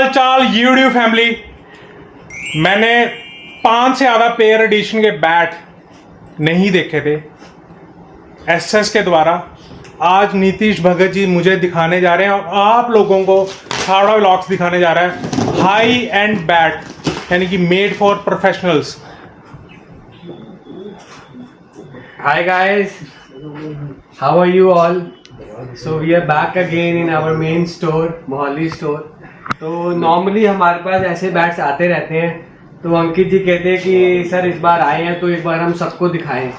हाल चाल YouTube family. मैंने 5 से ज़्यादा पेयर एडिशन के बैट नहीं देखे थे एसएस के द्वारा। आज नीतीश भगत जी मुझे दिखाने जा रहे हैं और आप लोगों को हावड़ा व्लॉग्स दिखाने जा रहा है हाई एंड बैट, यानी कि made for professionals. Hi guys, how are you all? So we are back again in our main store, Mohali store. तो नॉर्मली हमारे पास ऐसे बैट्स आते रहते हैं, तो अंकित जी कहते हैं कि सर इस बार आए हैं तो एक बार हम सबको दिखाएं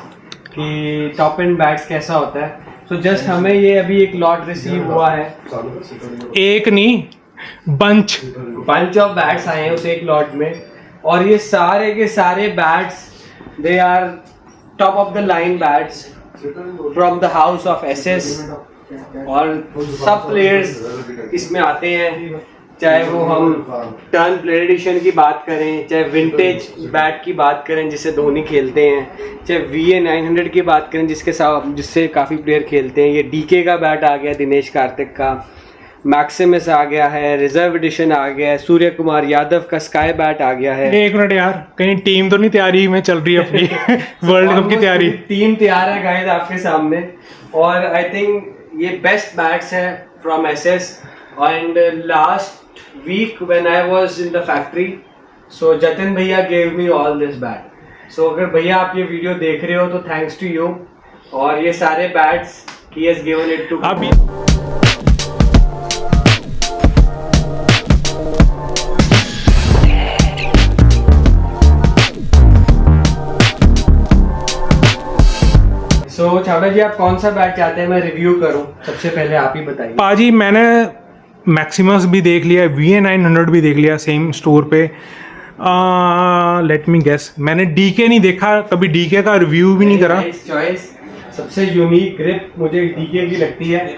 कि टॉप एंड बैट्स कैसा होता है। तो जस्ट हमें ये अभी एक लॉट रिसीव हुआ है, एक नहीं बंच ऑफ बैट्स आए हैं उस एक लॉट में, और ये सारे के सारे bats they are top of the line bats from the house of SS. और सब प्लेयर्स इसमें आते हैं, चाहे वो हम टर्न प्लेयर एडिशन की बात करें, चाहे विंटेज बैट की बात करें जिससे धोनी खेलते हैं, चाहे VA 900 की बात करें जिससे काफ़ी प्लेयर खेलते हैं। ये DK का बैट आ गया, दिनेश कार्तिक का मैक्सिमस आ गया है, रिजर्व एडिशन आ गया है, सूर्य कुमार यादव का स्काई बैट आ गया है। एक मिनट यार, कहीं टीम तो नहीं तैयारी में चल रही है अपनी वर्ल्ड कप की तैयारी? टीम तैयार है गाइस आपके सामने, और आई थिंक ये बेस्ट बैट्स हैं from SS. And last week when I was in the factory, so Jatin भैया gave me all this bat. So अगर भैया आप ये वीडियो देख रहे हो तो थैंक्स टू यू। और ये सारे बैट्स ही हैज गिवन इट टू अभी सो छाबा जी, आप कौन सा बैट चाहते हैं मैं रिव्यू करूं? सबसे पहले आप ही बताइए। पाजी, मैंने मैक्सिमस भी देख लिया, VA 900 भी देख लिया सेम स्टोर पे। लेट मी गेस, मैंने DK नहीं देखा, कभी DK का रिव्यू भी नहीं करा। चॉइस, सबसे यूनिक ग्रिप मुझे DK की लगती है,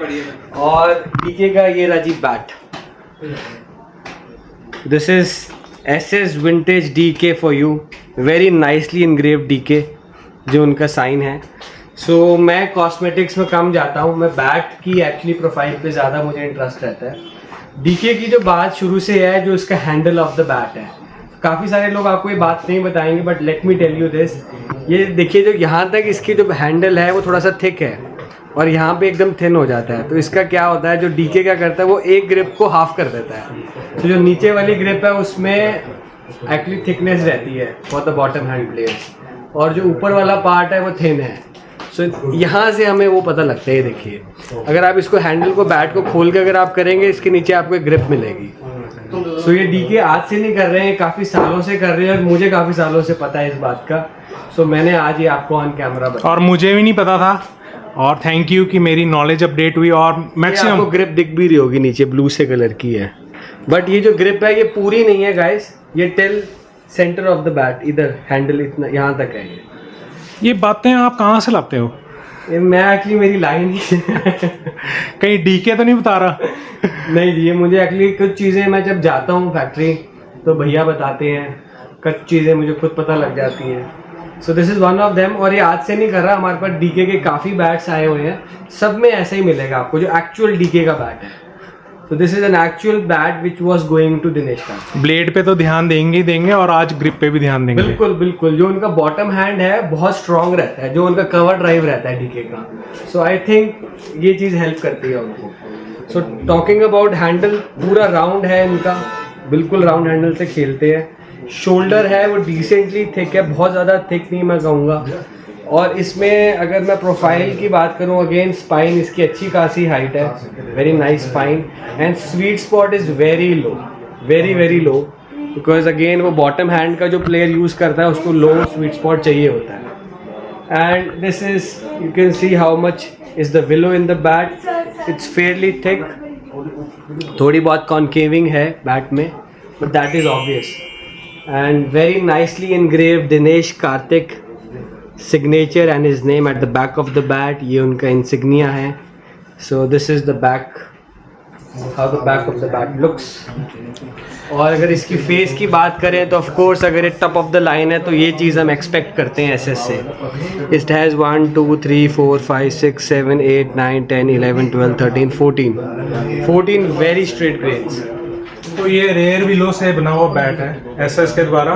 और DK का ये Rajiv bat, this is SS vintage DK for you, very nicely engraved DK जो उनका साइन है। सो मैं कॉस्मेटिक्स में कम जाता हूँ, मैं बैट की एक्चुअली प्रोफाइल पे ज़्यादा मुझे इंटरेस्ट रहता है। DK की जो बात शुरू से है, जो इसका हैंडल ऑफ द बैट है, काफ़ी सारे लोग आपको ये बात नहीं बताएंगे, but let me tell you this. ये देखिए, जो यहाँ तक इसकी जो हैंडल है वो थोड़ा सा थिक है और यहाँ पे एकदम थिन हो जाता है। तो इसका क्या होता है, जो DK क्या करता है वो एक ग्रिप को हाफ कर देता है। तो जो नीचे वाली ग्रिप है उसमें एक्चुअली थिकनेस रहती है for the bottom hand players, और जो ऊपर वाला पार्ट है वो थिन है। सो यहाँ से हमें वो पता लगता है। देखिए, अगर आप इसको हैंडल को बैट को खोल के अगर आप करेंगे, इसके नीचे आपको एक ग्रिप मिलेगी। सो ये DK आज से नहीं कर रहे हैं, काफ़ी सालों से कर रहे हैं, और मुझे काफ़ी सालों से पता है इस बात का। सो मैंने आज ये आपको ऑन कैमरा बताया, और मुझे भी नहीं पता था, और थैंक यू कि मेरी नॉलेज अपडेट हुई। और मैक्सिमम आपको ग्रिप दिख भी रही होगी नीचे, ब्लू से कलर की है, बट ये जो ग्रिप है ये पूरी नहीं है गाइस, ये till centre of the bat, इधर हैंडल इतना यहाँ तक है। ये बातें आप कहाँ से लाते हो? मैं एक्चुअली मेरी लाइन ही कहीं DK तो नहीं बता रहा? नहीं जी, ये मुझे एक्चुअली कुछ चीज़ें मैं जब जाता हूँ फैक्ट्री तो भैया बताते हैं, कुछ चीज़ें मुझे खुद पता लग जाती हैं। So this is one of them. और ये आज से नहीं कर रहा, हमारे पास DK के काफ़ी बैट्स आए हुए हैं, सब में ऐसा ही मिलेगा आपको जो एक्चुअल DK का बैट है। तो this is an actual bat which was going to Dinesh Karthik. Blade पे तो ध्यान देंगे ही देंगे, और आज ग्रिप पे भी ध्यान देंगे। बिल्कुल बिल्कुल, जो उनका बॉटम हैंड है बहुत स्ट्रांग रहता है, जो उनका कवर ड्राइव रहता है DK का। सो आई थिंक ये चीज़ हेल्प करती है उनको। सो टॉकिंग अबाउट हैंडल, पूरा राउंड है इनका, बिल्कुल राउंड हैंडल से खेलते हैं। शोल्डर है वो डिसेंटली थिक है, बहुत ज़्यादा थिक नहीं मैं कहूँगा। और इसमें अगर मैं प्रोफाइल की बात करूं, अगेन स्पाइन इसकी अच्छी खासी हाइट है, very nice spine, and sweet spot is very low, very very low, because again वो बॉटम हैंड का जो प्लेयर यूज़ करता है उसको लो स्वीट स्पॉट चाहिए होता है। And this is, you can see how much is the willow in the bat, it's Fairlie thick, थोड़ी बहुत कॉन्केविंग है बैट में, but that is obvious. And very nicely engraved Dinesh Karthik signature and his name at the back of the bat, ये उनका insignia है। So this is the back, how the back of the bat looks। और अगर इसकी face की बात करें तो ऑफ कोर्स अगर ये टॉप ऑफ द लाइन है तो ये चीज़ हम एक्सपेक्ट करते हैं SS से। It has 1 2 3 4 5 6 7 8 9 10 11 12 13 14 very straight grains. तो ये रेयर विलो से बना हुआ बैट है एसएस के द्वारा।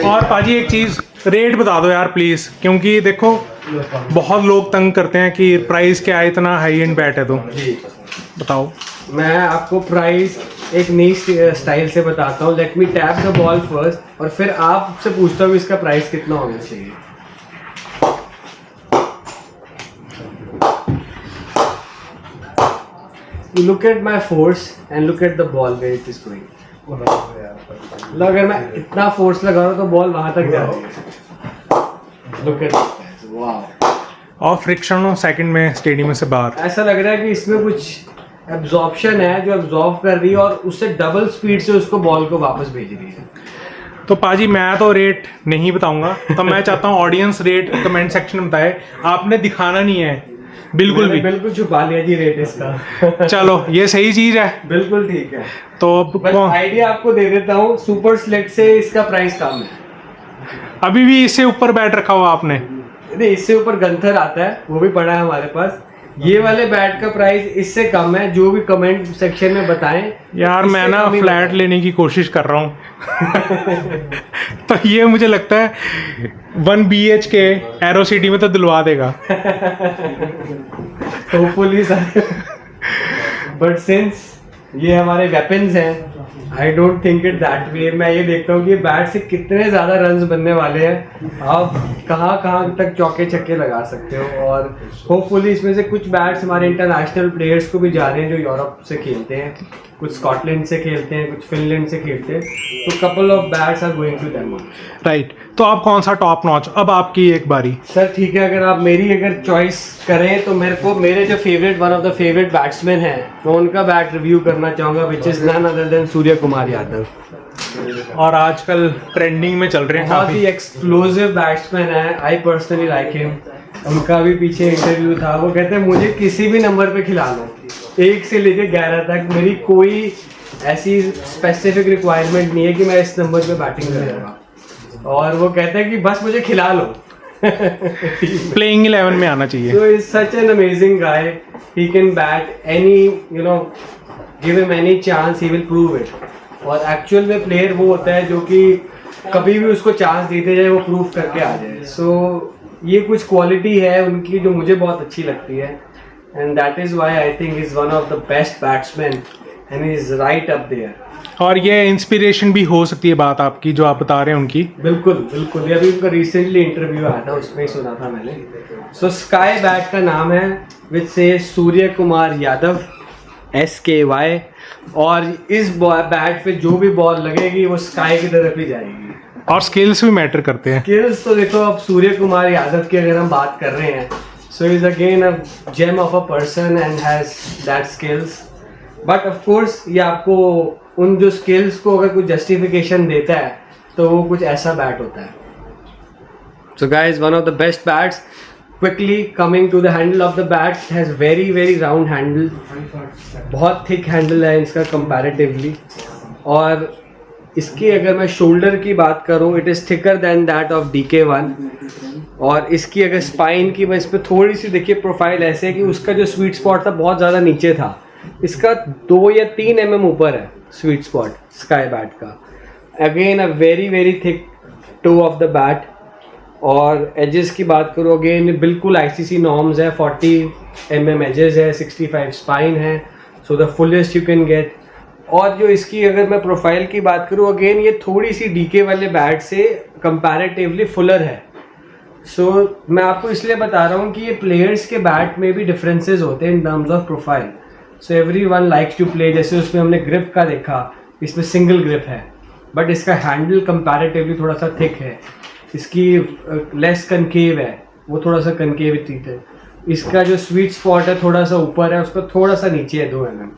और पाजी एक चीज़ रेट बता दो यार प्लीज़, क्योंकि देखो बहुत लोग तंग करते हैं कि प्राइस क्या है, इतना हाई एंड बैट है, तो बताओ। मैं आपको प्राइस एक नई स्टाइल से बताता हूँ। Let me tap the ball first और फिर आपसे पूछता हूँ इसका प्राइस कितना होना चाहिए। Look at my force and look at the ball where it is going. अगर मैं इतना फोर्स लगा रहा हूँ तो बॉल वहां तक जा रही है। लुक एट, वाह। और फ्रिक्शन सेकंड में स्टेडियम से बाहर। ऐसा लग रहा है कि इसमें कुछ एब्जॉर्प्शन है जो एब्जॉर्ब कर रही है और उससे डबल स्पीड से उसको बॉल को वापस भेज रही है। तो पाजी मैं तो रेट नहीं बताऊंगा, तो मैं चाहता हूँ ऑडियंस रेट कमेंट सेक्शन में बताए। आपने दिखाना नहीं है बिल्कुल भी। बिल्कुल छुपा लिया जी रेट इसका। चलो ये सही चीज है, बिल्कुल ठीक है। तो अब बस आइडिया आपको दे देता हूँ, सुपर सेलेक्ट से इसका प्राइस कम है। अभी भी इससे ऊपर बैट रखा हुआ आपने? नहीं, इससे ऊपर गंथर आता है, वो भी पड़ा है हमारे पास। ये वाले बैट का प्राइस इससे कम है, जो भी कमेंट सेक्शन में बताएं। यार मैं ना फ्लैट लेने की कोशिश कर रहा हूँ। तो ये मुझे लगता है 1 BHK एरो सिटी में तो दिलवा देगा। Hopefully sir. बट सिंस ये हमारे वेपन्स हैं, I don't think it that way. मैं ये देखता हूँ कि बैट से कितने ज़्यादा रन्स बनने वाले हैं, आप कहाँ कहाँ तक चौके छक्के लगा सकते हो। और होपफुली इसमें से कुछ बैट्स हमारे इंटरनेशनल प्लेयर्स को भी जा रहे हैं जो यूरोप से खेलते हैं, कुछ स्कॉटलैंड से खेलते हैं, कुछ फिनलैंड से खेलते हैं। तो couple of bats are going to them. Right, तो आप कौन सा टॉप नॉच? अब आपकी एक बारी सर। ठीक है, अगर आप मेरी चॉइस करें तो मेरे को मेरे जो favourite one of the favourite batsman हैं, मैं उनका बैट रिव्यू करना चाहूँगा, which is none other than Surya Kumar Yadav. और आजकल ट्रेंडिंग में चल रहे हैं, बहुत ही एक्सप्लोसिव बैट्समैन है। I personally like him. उनका भी पीछे इंटरव्यू था, वो कहते हैं मुझे किसी भी नंबर पे खिला लो, 1 से लेके 11 तक, मेरी कोई ऐसी स्पेसिफिक रिक्वायरमेंट नहीं है कि मैं इस नंबर पे बैटिंग करूँगा। और वो कहते हैं कि बस मुझे खिला लो। प्लेइंग 11 में आना चाहिए। So he's such an amazing guy. He can bat any, give him any chance, he will prove it. और एक्चुअल में प्लेयर वो होता है जो कि कभी भी उसको चांस देते जाए वो प्रूव करके आ जाए। सो ये कुछ क्वालिटी है उनकी जो मुझे बहुत अच्छी लगती है, and that is why I think is one of the best batsman and is right up there. और ये इंस्पिरेशन भी हो सकती है बात आपकी जो आप बता रहे हैं उनकी। बिल्कुल बिल्कुल, ये अभी उनका रिसेंटली इंटरव्यू आया था, उसमें ही सुना था मैंने। सो स्काई बैट का नाम है, विच से सूर्य कुमार यादव, SKY। और इस बैट पे जो भी बॉल लगेगी वो स्काई की तरफ ही जाएगी। और स्किल्स भी मैटर करते हैं। स्किल्स तो देखो, अब सूर्य कुमार यादव की अगर हम बात कर रहे हैं, so is again a gem of a person and has that skills. But of course ये आपको उन जो स्किल्स को अगर कुछ जस्टिफिकेशन देता है तो वो कुछ ऐसा बैट होता है। So guys, one of the best bats. Quickly coming to the handle of the bat, has very very round handle, बहुत थिक हैंडल है इसका कंपैरेटिवली। और इसकी अगर मैं शोल्डर की बात करूं, it is thicker than that of DK1। और इसकी अगर स्पाइन की मैं इस पर थोड़ी सी देखिए, प्रोफाइल ऐसे है कि उसका जो स्वीट स्पॉट था बहुत ज़्यादा नीचे था, इसका 2 या 3 mm ऊपर है स्वीट स्पॉट स्काई बैट का। Again a very very thick toe of the bat. और एजेस की बात करूँ, अगेन बिल्कुल ICC नॉर्म्स है, 40 mm एजेस है, 65 स्पाइन है, so the fullest you can get. और जो इसकी अगर मैं प्रोफाइल की बात करूँ, अगेन ये थोड़ी सी DK वाले बैट से कंपैरेटिवली फुलर है। सो मैं आपको इसलिए बता रहा हूँ कि ये प्लेयर्स के बैट में भी डिफरेंसेस होते हैं in terms of profile. So everyone likes to play, जैसे उसमें हमने ग्रिप का देखा, इसमें सिंगल ग्रिप है, बट इसका हैंडल कंपैरेटिवली थोड़ा सा थिक है। इसकी लेस कनकेव है, वो थोड़ा सा कनकेविटी है। इसका जो स्वीट स्पॉट है थोड़ा सा ऊपर है, उसका थोड़ा सा नीचे है 2 mm।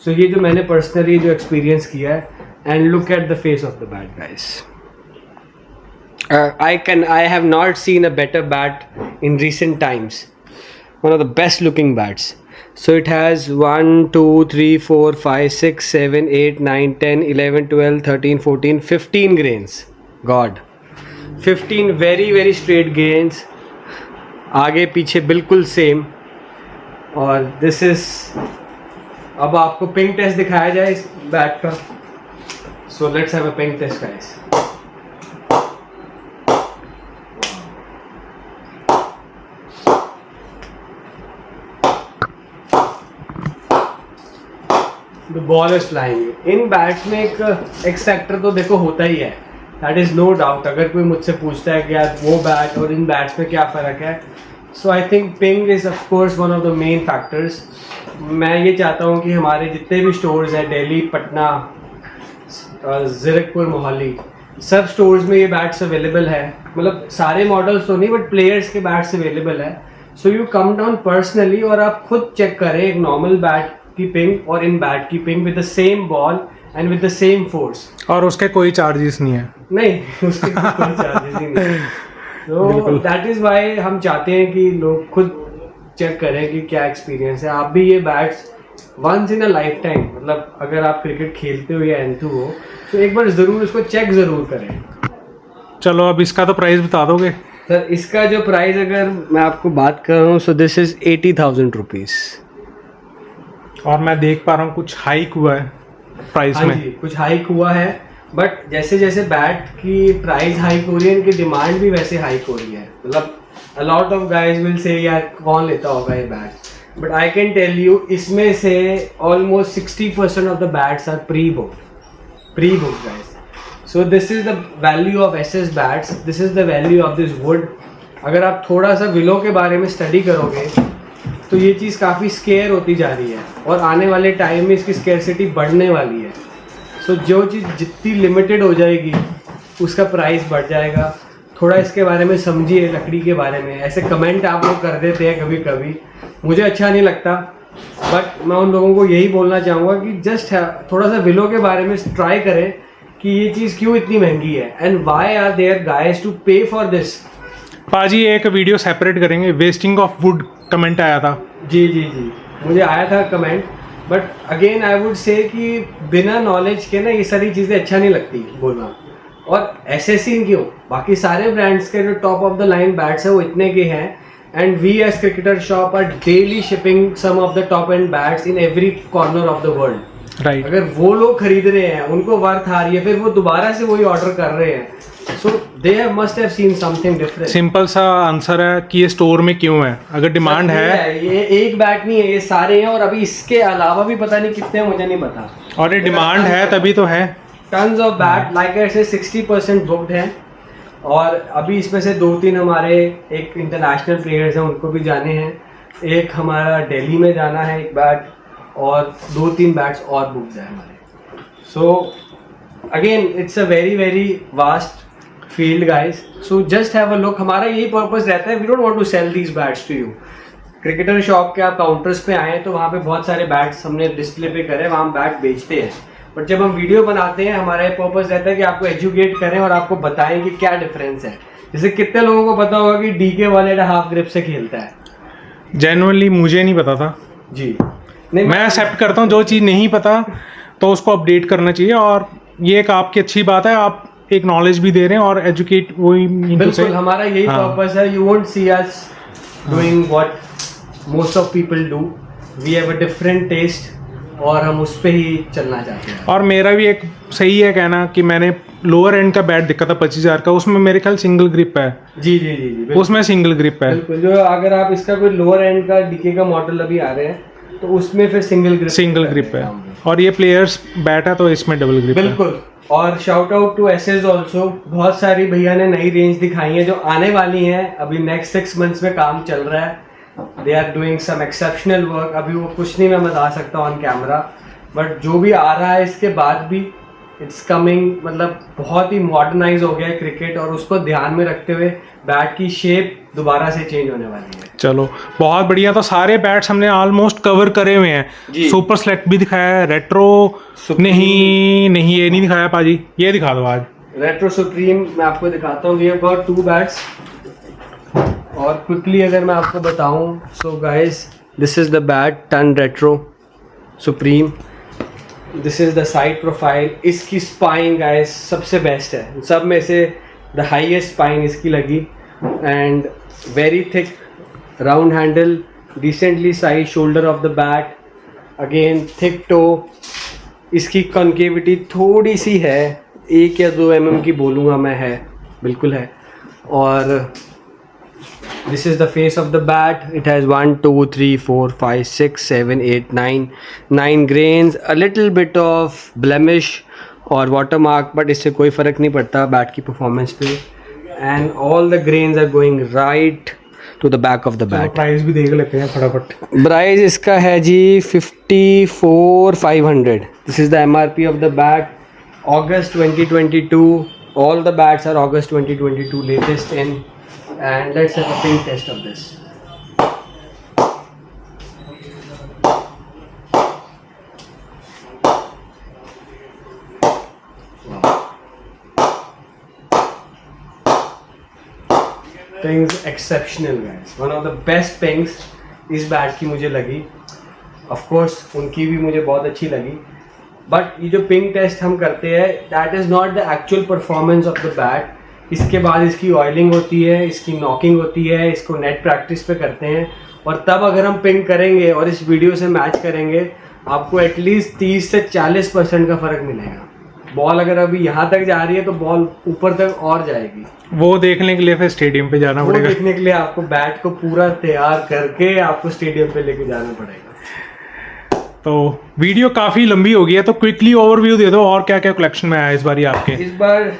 सो ये जो मैंने पर्सनली जो एक्सपीरियंस किया है। And look at the face of the bat guys. I have not seen a better bat in recent times. One of the best looking bats. So it has 1, 2, 3, 4, 5, 6, 7, 8, 9, 10, 11, 12, 13, 14, 15 grains. God. 15 very very straight grains. आगे पीछे बिल्कुल same. और this is, अब आपको ping test दिखाया जाए इस bat का। So let's have a ping test, guys. The ball is flying. In bats में एक एक्स फैक्टर तो देखो होता ही है, दैट इज नो डाउट. अगर कोई मुझसे पूछता है कि यार वो बैट और इन बैट्स में क्या फ़र्क है, so I think ping is of course one of the main factors. मैं ये चाहता हूँ कि हमारे जितने भी स्टोर्स हैं, दिल्ली, पटना, ज़ीरकपुर, मोहाली, सब स्टोर्स में ये बैट्स अवेलेबल है. मतलब सारे मॉडल्स तो नहीं, बट प्लेयर्स के बैट्स अवेलेबल है. So you come down personally और आप खुद चेक करें एक नॉर्मल बैट की पिंग और इन बैट की ping with the same ball and with the same force. और उसके कोई चार्जेस नहीं है. नहीं, उसके कोई चार्जेस ही नहीं. तो दैट इज वाई हम चाहते हैं कि लोग खुद चेक करें कि क्या एक्सपीरियंस है. आप भी ये bats once in a life time, मतलब अगर आप क्रिकेट खेलते हो या एंथू हो, तो एक बार ज़रूर इसको चेक ज़रूर करें. चलो अब इसका तो प्राइस बता दोगे. सर इसका जो प्राइस अगर मैं आपको बात कर रहा हूँ, सो दिस इज़ 80,000 रुपीज़. और मैं देख पा रहा हूँ कुछ हाइक हुआ है प्राइस हाँ में. जी, कुछ हाइक हुआ है, बट जैसे जैसे बैट की प्राइस हाइक हो रही है, इनकी डिमांड भी वैसे हाइक हो रही है. मतलब a lot of guys will say यार कौन लेता होगा ये bat, but I can tell you इसमें से almost 60% of the bats are pre booked guys. So this is the value of SS bats, this is the value of this wood. अगर आप थोड़ा सा विलो के बारे में स्टडी करोगे तो ये चीज़ काफ़ी स्केयर होती जा रही है और आने वाले टाइम में इसकी स्केयरसिटी बढ़ने वाली है. सो जो चीज़ जितनी लिमिटेड हो जाएगी उसका प्राइस बढ़ जाएगा. थोड़ा इसके बारे में समझिए, लकड़ी के बारे में. ऐसे कमेंट आप लोग कर देते हैं कभी कभी, मुझे अच्छा नहीं लगता, बट मैं उन लोगों को यही बोलना चाहूँगा कि जस्ट थोड़ा सा विलो के बारे में ट्राई करें कि ये चीज़ क्यों इतनी महंगी है and why are there guys to pay for this. पाजी एक वीडियो सेपरेट करेंगे, वेस्टिंग ऑफ वुड कमेंट आया था. जी जी जी, मुझे आया था comment, but again I would say कि बिना नॉलेज के ना ये सारी चीज़ें अच्छा नहीं लगती बोलना. और एसएससी क्यों, बाकी सारे ब्रांड्स के जो top of the line bats है वो इतने के हैं, and we as cricketer shop are daily shipping some of the top end bats in every corner of the world. Right. अगर वो लोग खरीद रहे हैं, उनको वर्थ आ रही है, फिर वो दोबारा से वही ऑर्डर कर रहे हैं, so they must have seen something different. Simple सा आंसर है कि ये स्टोर में क्यों है. अगर डिमांड है, ये एक बैट नहीं है, ये सारे हैं, और अभी इसके अलावा भी पता नहीं कितने, मुझे नहीं पता. और ये डिमांड है तभी तो है. Tons of bat, like I से 60% बुक्ड हैं, और अभी इसमें से 2-3 हमारे एक इंटरनेशनल प्लेयर्स हैं, उनको भी जाने हैं. एक हमारा दिल्ली में जाना है एक बैट, और 2-3 बैट्स और बुक्ड है हमारे. So again it's a very very vast field guys. So just have a look. हमारा यही पर्पस रहता है, we don't want to sell these bats to you. Cricketer shop के आप काउंटर्स पे आए तो वहाँ पे बहुत सारे बैट्स हमने डिस्प्ले पे करे, वहाँ हम बैट बेचते हैं. बट जब हम वीडियो बनाते हैं, हमारा पर्पस रहता है कि आपको एजुकेट करें और आपको बताएं कि क्या डिफरेंस है. जैसे कितने लोगों को पता होगा कि डीके वाले हाफ ग्रिप से खेलता है. जेन्युइनली मुझे नहीं पता था जी. नहीं, मैं एक्सेप्ट करता हूँ जो चीज़ नहीं पता तो उसको अपडेट करना चाहिए, और ये एक आपकी अच्छी बात है, आप एक नॉलेज भी दे रहे हैं और एजुकेट. वही बिल्कुल हमारा यही पर्पस है. You won't see us doing what most of people do. We have a different taste और हम उस पे ही चलना चाहते हैं. और मेरा भी एक सही है कहना कि मैंने लोअर एंड का बैट देखा था 25,000 का, उसमें मेरे ख्याल सिंगल ग्रिप है. जी जी जी जी, उसमें सिंगल ग्रिप है. बिल्कुल. जो अगर आप इसका कोई लोअर एंड का डीके का मॉडल अभी आ रहे हैं तो उसमें फिर सिंगल ग्रिप है. और ये प्लेयर्स बैट है तो इसमें डबल ग्रिप है. बिल्कुल. और shout out to SS also. बहुत सारी भैया ने नई रेंज दिखाई है जो आने वाली हैं. अभी नेक्स्ट 6 मंथ्स में काम चल रहा है. They are doing some exceptional work. अभी वो कुछ नहीं मैं बता सकता ऑन कैमरा, बट जो भी आ रहा है इसके बाद भी इट्स कमिंग. मतलब बहुत ही मॉडर्नाइज हो गया है क्रिकेट, और उसको ध्यान में रखते हुए बैट की शेप दोबारा से चेंज होने वाली है. चलो बहुत बढ़िया. तो सारे बैट्स हमने ऑलमोस्ट कवर करे हुए हैं. सुपर सेलेक्ट भी दिखाया है, रेट्रो नहीं ये नहीं दिखाया पाजी, ये दिखा दो आज. रेट्रो सुप्रीम मैं आपको दिखाता हूँ. वी हैव गॉट 2 बैट्स, और क्विकली अगर मैं आपको बताऊँ, so guys this is the bat Ton Retro Supreme. This is the side profile. इसकी स्पाइन गाइस सबसे बेस्ट है, सब में से द हाईएस्ट स्पाइन इसकी लगी, and very thick round handle, decently size shoulder of the bat, again thick toe, इसकी concavity थोड़ी सी है, 1 या 2 mm की बोलूँगा मैं, है बिल्कुल है। और this is the face of the bat. It has 1 2 3 4 5 6 7 8 9 grains, a little bit of blemish और वाटर मार्क, बट इससे कोई फ़र्क नहीं पड़ता बैट की परफॉर्मेंस पे। And all the grains are going right to the back of the bat. Price भी देख लेते हैं फटाफट। प्राइस इसका है जी 54,500। This is the MRP of the bat, August 2022। All the bats are August 2022 latest in, and let's have a ping test of this. Pings exceptional guys, one of the best pings इस bat की मुझे लगी। Of course उनकी भी मुझे बहुत अच्छी लगी, बट ये जो पिंग टेस्ट हम करते हैं that is not the actual performance of the bat. इसके बाद इसकी ऑयलिंग होती है, इसकी नॉकिंग होती है, इसको नेट प्रैक्टिस पे करते हैं, और तब अगर हम पिंग करेंगे और इस वीडियो से मैच करेंगे आपको एटलीस्ट 30 से 40% का फ़र्क मिलेगा। बॉल अगर अभी यहाँ तक जा रही है तो बॉल ऊपर तक और जाएगी। वो देखने के लिए फिर स्टेडियम पे जाना वो पड़ेगा। देखने के लिए आपको बैट को पूरा तैयार करके आपको स्टेडियम पे लेके जाना पड़ेगा। तो वीडियो काफी लंबी हो गई है, तो क्विकली ओवरव्यू दे दो और क्या क्या कलेक्शन में आया इस बार आपके। इस बार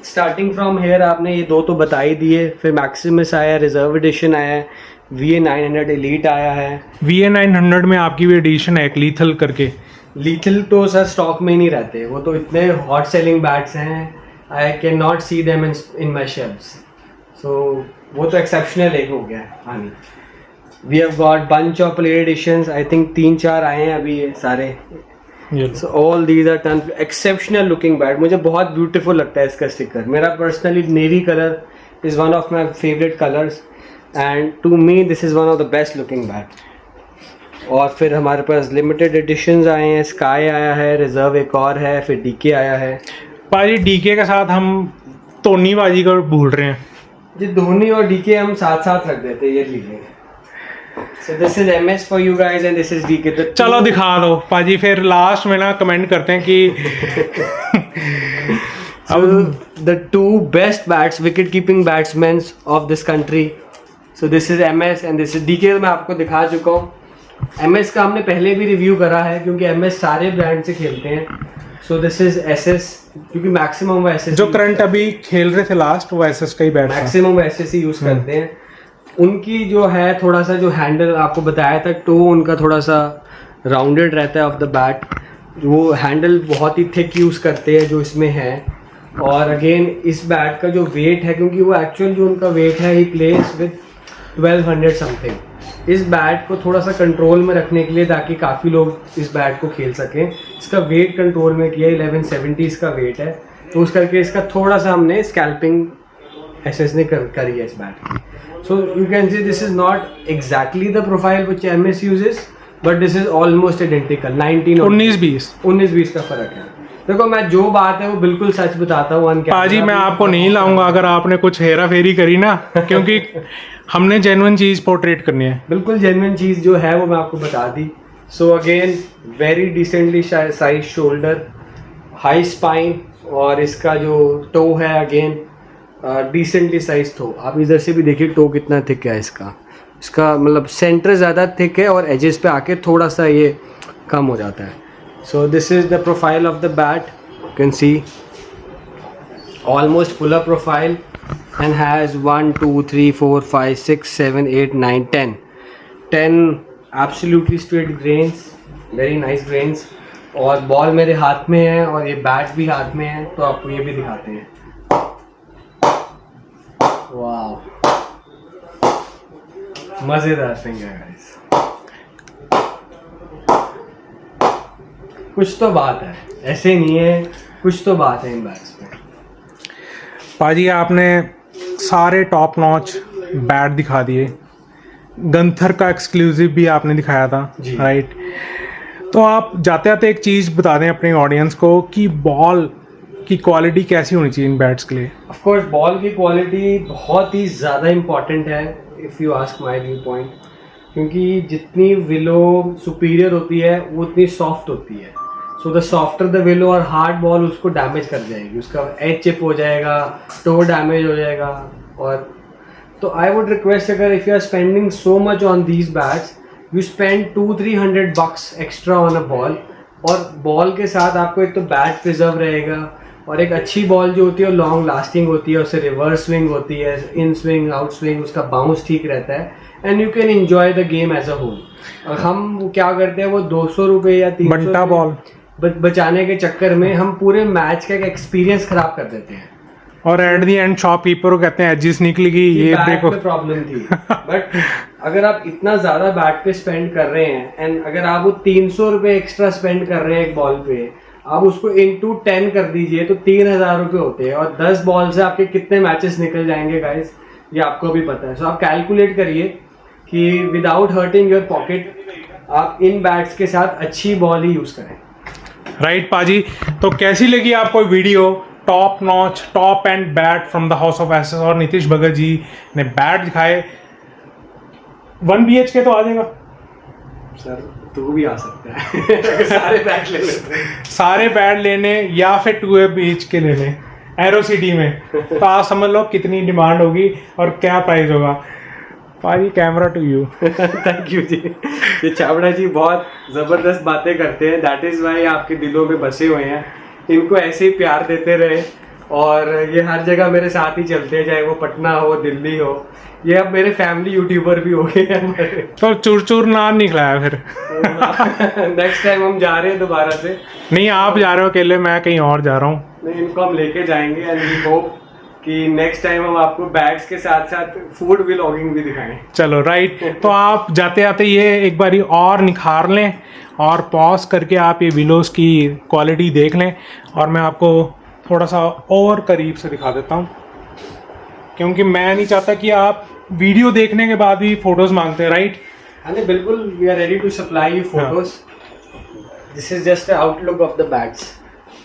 स्टार्टिंग फ्रॉम हेयर आपने ये 2 तो बता ही दिए, फिर मैक्सिमस आया, रिजर्व एडिशन आया है, VA900 एलीट आया है। VA900 में आपकी भी एडिशन है एक लीथल करके। लीथल तो सर स्टॉक में ही नहीं रहते, वो तो इतने हॉट सेलिंग बैट्स हैं, I can not see them in my shelfs, so वो तो एक्सेप्शनल एक हो गया है। हाँ, we have got bunch of played editions, I think 3-4 आए हैं अभी ये सारे। So all these are done exceptional looking bat। मुझे बहुत ब्यूटीफुल लगता है इसका स्टिकर। मेरा personally navy colour is one of my favourite colours, and to me this is one of the best looking bat. और फिर हमारे पास लिमिटेड एडिशंस आए हैं, स्काई आया है, रिजर्व एक और है, फिर डीके आया है। भाई डीके के साथ हम टोनी बाजी को भूल रहे हैं जी, धोनी और डीके हम साथ साथ रख देते हैं, ये लीजिए। So this is MS for you guys and this is DK। चलो दिखा दो पाजी, फिर लास्ट में ना कमेंट करते हैं कि the 2 best bats, wicket keeping batsmen of this country। So this is MS and this is DK। मैं आपको दिखा चुका हूँ। MS का हमने पहले भी रिव्यू करा है क्योंकि MS सारे ब्रांड से खेलते हैं। So this is SS, क्योंकि मैक्सिमम वो SS जो करंट अभी खेल रहे थे लास्ट वो SS का ही बैट था। मैक्सिमम SS ही यूज करते हैं। उनकी जो है थोड़ा सा जो हैंडल आपको बताया था, टो उनका थोड़ा सा राउंडेड रहता है ऑफ द बैट, वो हैंडल बहुत ही थिक यूज़ करते हैं जो इसमें है। और अगेन इस बैट का जो वेट है, क्योंकि वो एक्चुअल जो उनका वेट है ही प्लेस विद 1200 समथिंग। इस बैट को थोड़ा सा कंट्रोल में रखने के लिए, ताकि काफ़ी लोग इस बैट को खेल सकें, इसका वेट कंट्रोल में किया। 1170 इसका वेट है, तो उस करके इसका थोड़ा सा हमने स्कैल्पिंग SS ने करी है इस बैट की। So you can see this is not exactly the profile which MS uses, but this is almost identical। 19-20 का फर्क है। देखो मैं जो बात है वो बिल्कुल सच बताता हूँ। पाजी मैं आपको नहीं लाऊंगा अगर आपने कुछ हेरा फेरी करी ना, क्योंकि हमने जेन्युइन चीज पोर्ट्रेट करनी है। बिल्कुल जेन्युइन चीज जो है वो मैं आपको बता दी। So again very decently size shoulder, high spine, और इसका जो टो है अगेन डिसेंटली साइज टो। आप इधर से भी देखिए टो कितना थिक है इसका मतलब सेंटर ज़्यादा थिक है और एजेस पे आके थोड़ा सा ये कम हो जाता है। So this is the profile of the bat, you can see almost full up profile and has 1 2 3 4 5 6 7 8 9 10 absolutely straight grains, very nice grains। और बॉल मेरे हाथ में है और ये बैट भी हाथ में है, तो आपको ये भी दिखाते हैं। वाह, मजेदार थिंग है गाइस। कुछ तो बात है, ऐसे नहीं है, कुछ तो बात है इन बैट्स में। पाजी आपने सारे टॉप नॉच बैट दिखा दिए, गंथर का एक्सक्लूसिव भी आपने दिखाया था, राइट। तो आप जाते जाते एक चीज़ बता दें अपने ऑडियंस को कि बॉल की क्वालिटी कैसी होनी चाहिए इन बैट्स के लिए। ऑफ कोर्स बॉल की क्वालिटी बहुत ही ज़्यादा इम्पॉर्टेंट है, if you ask my view point, क्योंकि जितनी विलो सुपीरियर होती है वो उतनी सॉफ्ट होती है। So the softer the willow और हार्ड बॉल उसको डैमेज कर जाएगी, उसका एज चिप हो जाएगा, टो डैमेज हो जाएगा। और तो आई वुड रिक्वेस्ट, अगर if you are spending so much on these bats, you spend 200-300 bucks extra on a ball, और बॉल के साथ आपको एक तो बैट प्रिजर्व रहेगा, और एक अच्छी बॉल जो होती है लॉन्ग लास्टिंग होती है, उससे रिवर्स स्विंग होती है, इन स्विंग आउट स्विंग, उसका बाउंस ठीक रहता है, and you can enjoy the game as a whole. और हम क्या करते हैं, वो 200 रुपये या 300 बंटा बॉल बचाने के चक्कर में हम पूरे मैच का एक एक्सपीरियंस खराब कर देते हैं। और एट दी एंड शॉपकीपर को कहते हैं एजिस निकलेगी, ये देखो प्रॉब्लम थी। बट अगर आप इतना ज्यादा बैट पे स्पेंड कर रहे हैं, एंड अगर आप वो 300 रुपये एक्स्ट्रा स्पेंड कर रहे हैं एक बॉल पे, आप उसको इंटू 10 कर दीजिए तो 3000 रुपये होते हैं, और 10 बॉल से आपके कितने मैचेस निकल जाएंगे गाइस, ये आपको भी पता है। सो आप कैलकुलेट करिए कि विदाउट हर्टिंग योर पॉकेट आप इन बैट्स के साथ अच्छी बॉल ही यूज करें। राइट पाजी, तो कैसी लगी आपको video? Top notch top end bat from the house of SS, और नीतीश भगत जी ने बैट दिखाए। 1 BHK तो आ जाएगा सर, तू भी आ सकता है। सारे बैट ले लेते हैं। सारे बैट लेने या फिर 2 BHK लेने एरो सिटी में, तो आप समझ लो कितनी डिमांड होगी और क्या प्राइस होगा। पाजी camera to you. Thank you ji. ये चावड़ा जी बहुत ज़बरदस्त बातें करते हैं, दैट इज़ वाई आपके दिलों में बसे हुए हैं। इनको ऐसे ही प्यार देते रहे, और ये हर जगह मेरे साथ ही चलते हैं, चाहे वो पटना हो, दिल्ली हो। ये अब मेरे फैमिली यूट्यूबर भी हो गए हैं हमारे। तो चूर चूर नाम निकलाया फिर। नेक्स्ट टाइम हम जा रहे हैं दोबारा से। नहीं, आप जा रहे हो अकेले, मैं कहीं और जा रहा हूँ। नहीं, इनको हम लेके जाएंगे, एंड वी होप कि नेक्स्ट टाइम हम आपको बैग्स के साथ साथ फूड व्लॉगिंग भी दिखाएं। चलो राइट, तो आप जाते जाते ये एक बारी और निखार लें, और पॉज करके आप ये विलोस की क्वालिटी देख लें, और मैं आपको थोड़ा सा और करीब से दिखा देता हूँ, क्योंकि मैं नहीं चाहता कि आप वीडियो देखने के बाद भी फोटोज मांगते हैं। राइट? हाँ जी, बिल्कुल, we are ready to supply you photos. This is just outlook of the bags.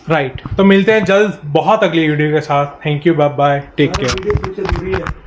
Right, तो मिलते हैं जल्द बहुत अगली वीडियो के साथ। Thank you, bye bye, take care. Video पीछे दूरी है।